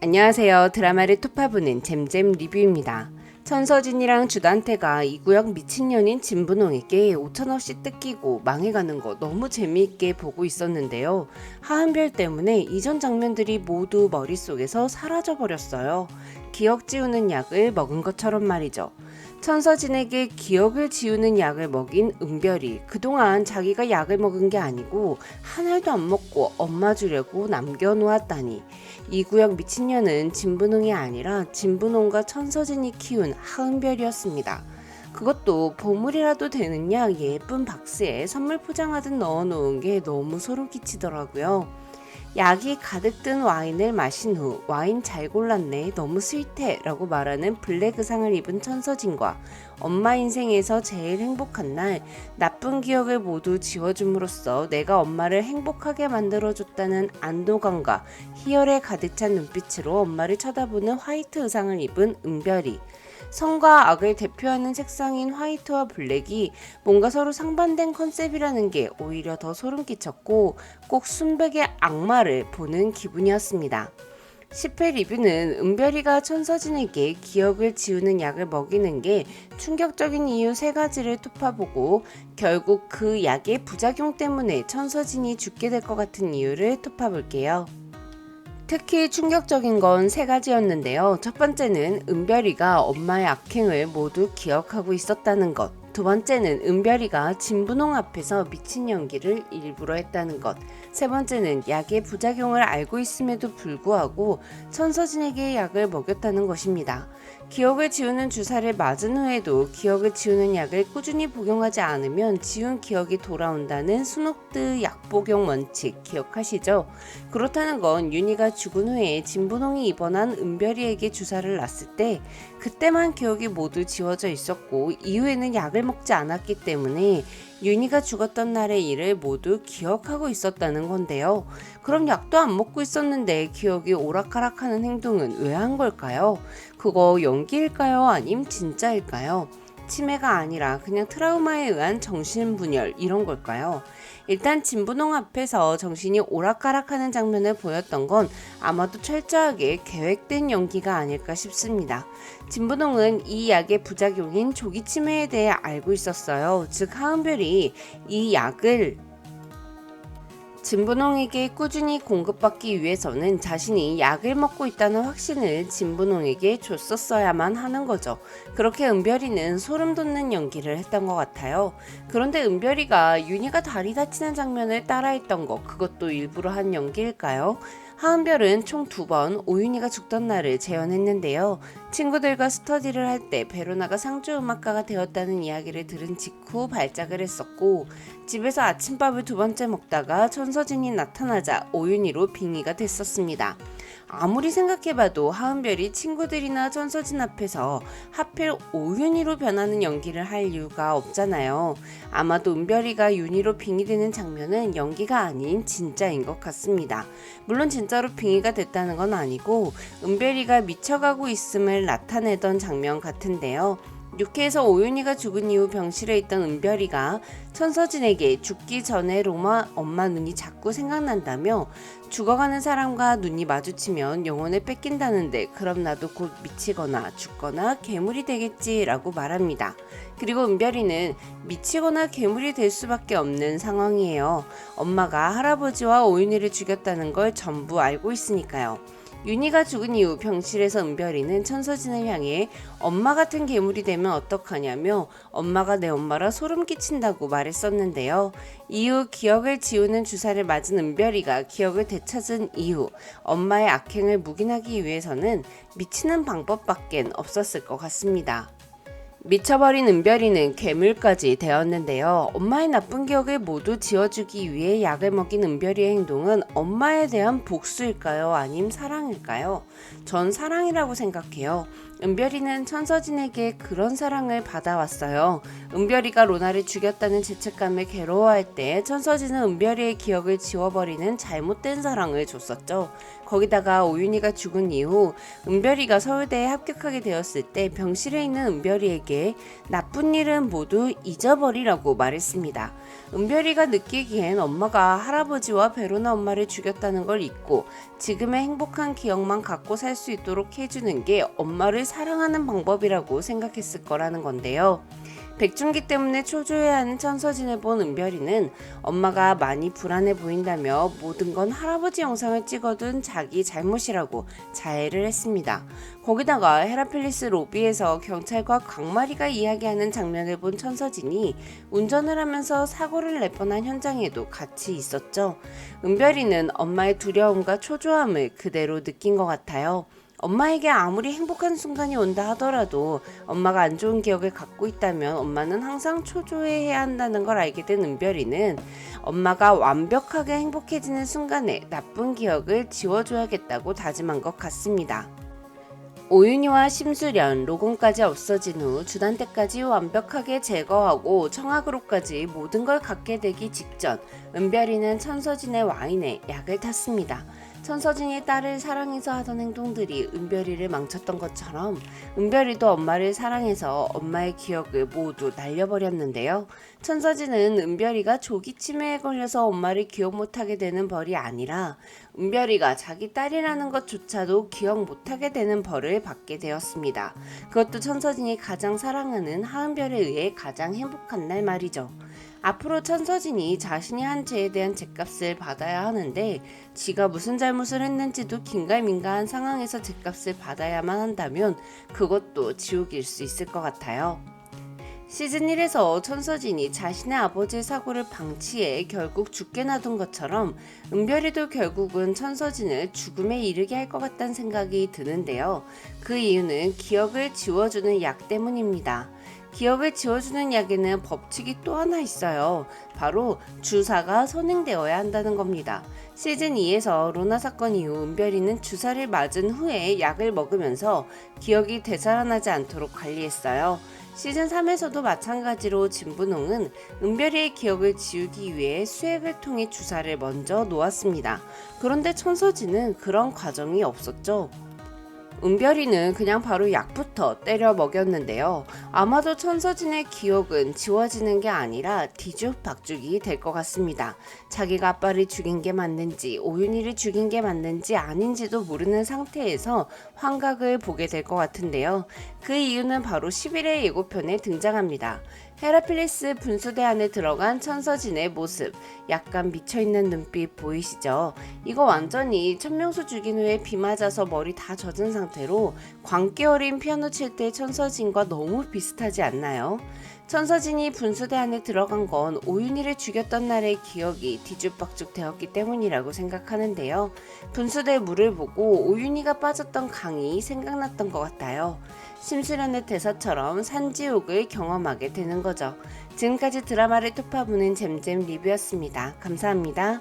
안녕하세요. 드라마를 토파보는 잼잼 리뷰입니다. 천서진이랑 주단태가 이구역 미친년인 진분홍에게 5천원씩 뜯기고 망해가는 거 너무 재미있게 보고 있었는데요. 하은별 때문에 이전 장면들이 모두 머릿속에서 사라져버렸어요. 기억 지우는 약을 먹은 것처럼 말이죠. 천서진에게 기억을 지우는 약을 먹인 은별이 그동안 자기가 약을 먹은 게 아니고 한 알도 안 먹고 엄마 주려고 남겨놓았다니. 이 구역 미친년은 진분홍이 아니라 진분홍과 천서진이 키운 하은별이었습니다. 그것도 보물이라도 되는 약 예쁜 박스에 선물 포장하듯 넣어놓은 게 너무 소름 끼치더라고요. 약이 가득 든 와인을 마신 후 와인 잘 골랐네 너무 스윗해 라고 말하는 블랙 의상을 입은 천서진과 엄마 인생에서 제일 행복한 날 나쁜 기억을 모두 지워줌으로써 내가 엄마를 행복하게 만들어줬다는 안도감과 희열에 가득 찬 눈빛으로 엄마를 쳐다보는 화이트 의상을 입은 은별이, 성과 악을 대표하는 색상인 화이트와 블랙이 뭔가 서로 상반된 컨셉이라는 게 오히려 더 소름 끼쳤고 꼭 순백의 악마를 보는 기분이었습니다. 10회 리뷰는 은별이가 천서진에게 기억을 지우는 약을 먹이는 게 충격적인 이유 3가지를 토파보고 결국 그 약의 부작용 때문에 천서진이 죽게 될 것 같은 이유를 토파볼게요. 특히 충격적인 건 3가지였는데요. 첫 번째는 은별이가 엄마의 악행을 모두 기억하고 있었다는 것. 두 번째는 은별이가 진분홍 앞에서 미친 연기를 일부러 했다는 것. 세 번째는 약의 부작용을 알고 있음에도 불구하고 천서진에게 약을 먹였다는 것입니다. 기억을 지우는 주사를 맞은 후에도 기억을 지우는 약을 꾸준히 복용하지 않으면 지운 기억이 돌아온다는 순옥드 약복용 원칙 기억하시죠? 그렇다는 건 윤희가 죽은 후에 진분홍이 입원한 은별이에게 주사를 놨을 때 그때만 기억이 모두 지워져 있었고 이후에는 약을 먹지 않았기 때문에 윤희가 죽었던 날의 일을 모두 기억하고 있었다는 건데요. 그럼 약도 안 먹고 있었는데 기억이 오락가락하는 행동은 왜 한 걸까요? 그거 연기일까요? 아님 진짜일까요? 치매가 아니라 그냥 트라우마에 의한 정신분열 이런 걸까요? 일단 진분홍 앞에서 정신이 오락가락하는 장면을 보였던 건 아마도 철저하게 계획된 연기가 아닐까 싶습니다. 진분홍은 이 약의 부작용인 조기 치매에 대해 알고 있었어요. 즉 하은별이 이 약을 진분홍에게 꾸준히 공급받기 위해서는 자신이 약을 먹고 있다는 확신을 진분홍에게 줬었어야만 하는 거죠. 그렇게 은별이는 소름 돋는 연기를 했던 것 같아요. 그런데 은별이가 윤희가 다리 다치는 장면을 따라했던 거 그것도 일부러 한 연기일까요? 하은별은 총 2번 오윤희가 죽던 날을 재현했는데요. 친구들과 스터디를 할 때 베로나가 상주음악가가 되었다는 이야기를 들은 직후 발작을 했었고 집에서 아침밥을 2번째 먹다가 천서진이 나타나자 오윤희로 빙의가 됐었습니다. 아무리 생각해봐도 하은별이 친구들이나 천서진 앞에서 하필 오윤희로 변하는 연기를 할 이유가 없잖아요. 아마도 은별이가 윤희로 빙의되는 장면은 연기가 아닌 진짜인 것 같습니다. 물론 진짜로 빙의가 됐다는 건 아니고 은별이가 미쳐가고 있음을 나타내던 장면 같은데요. 6회에서 오윤희가 죽은 이후 병실에 있던 은별이가 천서진에게 죽기 전에 로마 엄마 눈이 자꾸 생각난다며 죽어가는 사람과 눈이 마주치면 영혼을 뺏긴다는데 그럼 나도 곧 미치거나 죽거나 괴물이 되겠지 라고 말합니다. 그리고 은별이는 미치거나 괴물이 될 수밖에 없는 상황이에요. 엄마가 할아버지와 오윤희를 죽였다는 걸 전부 알고 있으니까요. 윤희가 죽은 이후 병실에서 은별이는 천서진을 향해 엄마 같은 괴물이 되면 어떡하냐며 엄마가 내 엄마라 소름 끼친다고 말했었는데요. 이후 기억을 지우는 주사를 맞은 은별이가 기억을 되찾은 이후 엄마의 악행을 묵인하기 위해서는 미치는 방법밖엔 없었을 것 같습니다. 미쳐버린 은별이는 괴물까지 되었는데요. 엄마의 나쁜 기억을 모두 지워주기 위해 약을 먹인 은별이의 행동은 엄마에 대한 복수일까요? 아님 사랑일까요? 전 사랑이라고 생각해요. 은별이는 천서진에게 그런 사랑을 받아왔어요. 은별이가 로나를 죽였다는 죄책감에 괴로워할 때 천서진은 은별이의 기억을 지워버리는 잘못된 사랑을 줬었죠. 거기다가 오윤희가 죽은 이후 은별이가 서울대에 합격하게 되었을 때 병실에 있는 은별이에게 나쁜 일은 모두 잊어버리라고 말했습니다. 은별이가 느끼기엔 엄마가 할아버지와 베로나 엄마를 죽였다는 걸 잊고 지금의 행복한 기억만 갖고 살 수 있도록 해주는 게 엄마를 사랑하는 방법이라고 생각했을 거라는 건데요. 백중기 때문에 초조해하는 천서진을 본 은별이는 엄마가 많이 불안해 보인다며 모든 건 할아버지 영상을 찍어둔 자기 잘못이라고 자해를 했습니다. 거기다가 헤라필리스 로비에서 경찰과 광마리가 이야기하는 장면을 본 천서진이 운전을 하면서 사고를 낼 뻔한 현장에도 같이 있었죠. 은별이는 엄마의 두려움과 초조함을 그대로 느낀 것 같아요. 엄마에게 아무리 행복한 순간이 온다 하더라도 엄마가 안 좋은 기억을 갖고 있다면 엄마는 항상 초조해해야 한다는 걸 알게 된 은별이는 엄마가 완벽하게 행복해지는 순간에 나쁜 기억을 지워줘야겠다고 다짐한 것 같습니다. 오윤희와 심수련, 로건까지 없어진 후 주단태까지 완벽하게 제거하고 청학으로까지 모든 걸 갖게 되기 직전 은별이는 천서진의 와인에 약을 탔습니다. 천서진이 딸을 사랑해서 하던 행동들이 은별이를 망쳤던 것처럼 은별이도 엄마를 사랑해서 엄마의 기억을 모두 날려버렸는데요. 천서진은 은별이가 조기 치매에 걸려서 엄마를 기억 못하게 되는 벌이 아니라 은별이가 자기 딸이라는 것조차도 기억 못하게 되는 벌을 받게 되었습니다. 그것도 천서진이 가장 사랑하는 하은별에 의해 가장 행복한 날 말이죠. 앞으로 천서진이 자신이 한 죄에 대한 죗값을 받아야 하는데 지가 무슨 잘못을 했는지도 긴가민가한 상황에서 죗값을 받아야만 한다면 그것도 지옥일 수 있을 것 같아요. 시즌 1에서 천서진이 자신의 아버지의 사고를 방치해 결국 죽게 놔둔 것처럼 은별이도 결국은 천서진을 죽음에 이르게 할 것 같다는 생각이 드는데요. 그 이유는 기억을 지워주는 약 때문입니다. 기억을 지워주는 약에는 법칙이 또 하나 있어요. 바로 주사가 선행되어야 한다는 겁니다. 시즌 2에서 로나 사건 이후 은별이는 주사를 맞은 후에 약을 먹으면서 기억이 되살아나지 않도록 관리했어요. 시즌 3에서도 마찬가지로 진분홍은 은별이의 기억을 지우기 위해 수액을 통해 주사를 먼저 놓았습니다. 그런데 천서진은 그런 과정이 없었죠. 은별이는 그냥 바로 약부터 때려 먹였는데요. 아마도 천서진의 기억은 지워지는 게 아니라 뒤죽박죽이 될 것 같습니다. 자기가 아빠를 죽인 게 맞는지 오윤희를 죽인 게 맞는지 아닌지도 모르는 상태에서 환각을 보게 될 것 같은데요. 그 이유는 바로 11회 예고편에 등장합니다. 헤라필리스 분수대 안에 들어간 천서진의 모습, 약간 미쳐있는 눈빛 보이시죠? 이거 완전히 천명수 죽인 후에 비 맞아서 머리 다 젖은 상태로 광기 어린 피아노 칠 때 천서진과 너무 비슷하지 않나요? 천서진이 분수대 안에 들어간 건 오윤희를 죽였던 날의 기억이 뒤죽박죽 되었기 때문이라고 생각하는데요. 분수대 물을 보고 오윤희가 빠졌던 강이 생각났던 것 같아요. 심수련의 대사처럼 산지옥을 경험하게 되는 거죠. 지금까지 드라마를 톱파보는 잼잼 리뷰였습니다. 감사합니다.